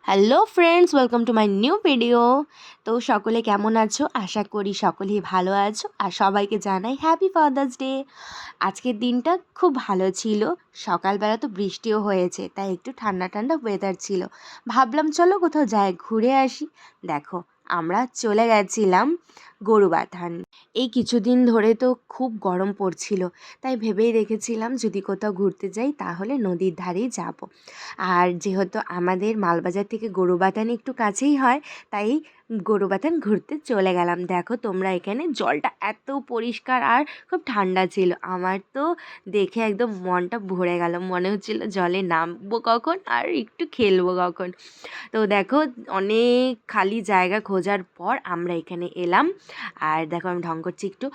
Hello friends, welcome to my new video. তো সকলে কেমন আছো? আশা করি সকলেই ভালো আছো আর সবাইকে জানাই হ্যাপি ফাদার্স ডে। আজকের দিনটা খুব ভালো ছিল। সকালবেলা তো বৃষ্টিও হয়েছে, তাই একটু ঠান্ডা ঠান্ডা ওয়েদার ছিল। ভাবলাম চলো কোথাও যাই, ঘুরে আসি। দেখো, আমরা চলে গেছিলাম গরুবাথান। এই কিছুদিন ধরে তো খুব গরম পড়ছিল, তাই ভেবেই রেখেছিলাম যদি কোথাও ঘুরতে যাই তাহলে নদীর ধারেই যাব। আর যেহেতু আমাদের মালবাজার থেকে গরুবাথান একটু কাছেই হয়, তাই গরুবাথান ঘুরতে চলে গেলাম। দেখো তোমরা, এখানে জলটা এত পরিষ্কার আর খুব ঠান্ডা ছিল। আমার তো দেখে একদম মনটা ভরে গেল, মনে হচ্ছিল জলে নামবো কখন আর একটু খেলবো কখন। তো দেখো, অনেক খালি জায়গা খোঁজার পর আমরা এখানে এলাম। আর দেখো আমি ঢং করছি একটু।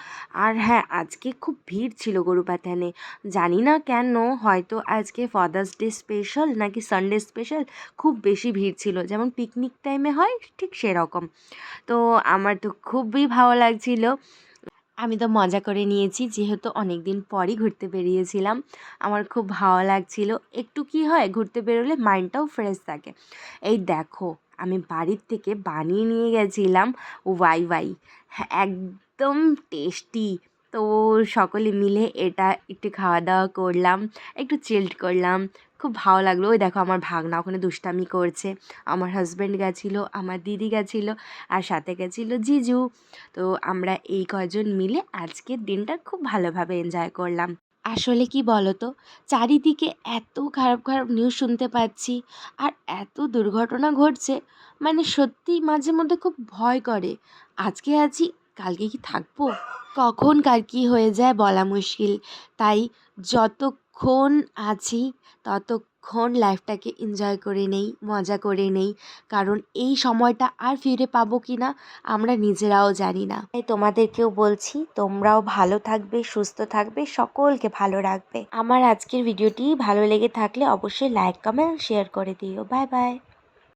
আর হ্যাঁ, আজকে খুব ভিড় ছিল গরুবাথানে। জানি না কেন, হয়তো আজকে ফাদার্স ডে স্পেশাল নাকি সানডে স্পেশাল, খুব বেশি ভিড় ছিল, যেমন পিকনিক টাইমে হয় ঠিক সেরকম। তো আমার তো খুবই ভালো লাগছিল। আমি তো মজা করে নিয়েছি, যেহেতু অনেক দিন পরই ঘুরতে বেরিয়েছিলাম। আমার খুব ভালো লাগছিল। একটু কি হয়, ঘুরতে বেরোলে মাইন্ডটাও ফ্রেশ থাকে। এই দেখো, আমি বাড়ির থেকে বানিয়ে নিয়ে গেছিলাম ওয়াই ওয়াই। হ্যাঁ, একদম টেস্টি। তো সকলে মিলে এটা একটু খাওয়া দাওয়া করলাম, একটু চিল্ড করলাম। খুব ভালো লাগলো। ওই দেখো আমার ভাগনা ওখানে দুষ্টামি করছে। আমার হাজব্যান্ড গেছিলো, আমার দিদি গেছিলো, আর সাথে গেছিলো জিজু। তো আমরা এই কজন মিলে আজকের দিনটা খুব ভালোভাবে এনজয় করলাম। আসলে কি বলো তো, চারিদিকে এত খারাপ খারাপ নিউজ শুনতে পাচ্ছি, আর এত দুর্ঘটনা ঘটছে, মানে সত্যিই মাঝে মধ্যে খুব ভয় করে। আজকে আছি, কালকে কি থাকবো? কখন কার কী হয়ে যায় বলা মুশকিল। তাই যতক্ষণ আছি ততক্ষণ লাইফটাকে এনজয় করে নেই, মজা করে নেই। কারণ এই সময়টা আর ফিরে পাবো কি না আমরা নিজেরাও জানি না। তাই তোমাদেরকেও বলছি, তোমরাও ভালো থাকবে, সুস্থ থাকবে, সকলকে ভালো রাখবে। আমার আজকের ভিডিওটি ভালো লেগে থাকলে অবশ্যই লাইক, কমেন্ট, শেয়ার করে দিও। Bye bye.